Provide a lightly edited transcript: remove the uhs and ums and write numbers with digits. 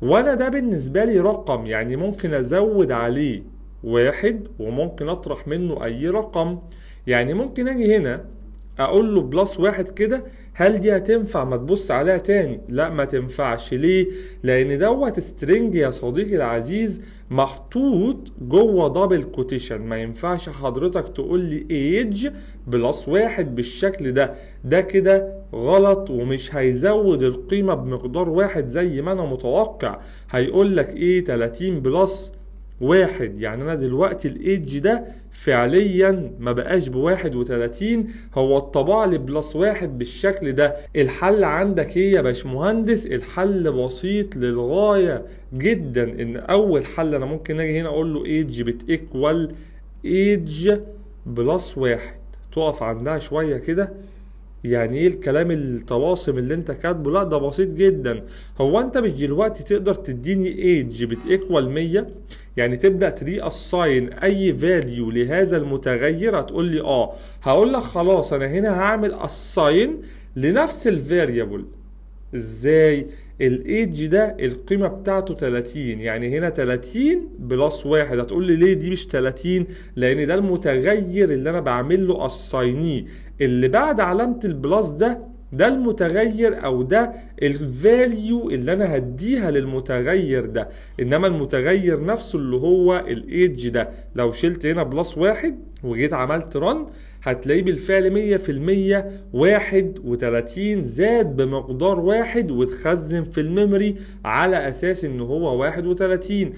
وانا ده بالنسبة لي رقم، يعني ممكن ازود عليه واحد وممكن اطرح منه اي رقم. يعني ممكن اجي هنا اقول له بلس واحد كده، هل دي هتنفع؟ ما تبص عليها تاني، لا ما تنفعش. ليه؟ لان دوت سترينج يا صديقي العزيز محطوط جوه دبل كوتيشن. ما ينفعش حضرتك تقول لي ايج بلس واحد بالشكل ده، ده كده غلط، ومش هيزود القيمة بمقدار واحد زي ما انا متوقع. هيقول لك ايه 30 بلس واحد، يعني انا دلوقتي الايدج ده فعليا ما بقاش بواحد وتلاتين، هو الطبع لي بلس واحد بالشكل ده. الحل عندك ايه يا باشمهندس؟ الحل بسيط للغاية جدا. ان اول حل انا ممكن اجي هنا اقول له ايدج بتيكوال ايدج بلس واحد، تقف عندها شوية كده. يعني ايه الكلام الطلاسم اللي انت كاتبه؟ لا ده بسيط جدا. هو انت مش دلوقتي تقدر تديني ايدج بتيكوال 100؟ يعني تبدا تري اساين اي فاليو لهذا المتغير؟ هتقول لي اه. هقول لك خلاص انا هنا هعمل اساين لنفس الفاريبل. ازاي؟ الايدج ده القيمة بتاعته 30، يعني هنا 30 بلس واحد. هتقول لي ليه دي مش 30؟ لان ده المتغير اللي انا بعمل له اساينيه. اللي بعد علامة البلس ده المتغير، او ده الفاليو اللي انا هديها للمتغير ده. انما المتغير نفسه اللي هو الايدج ده، لو شلت هنا بلس واحد وجيت عملت رن، هتلاقيه بالفعل 100% 31 زاد بمقدار واحد واتخزن في الميموري على اساس ان هو 31.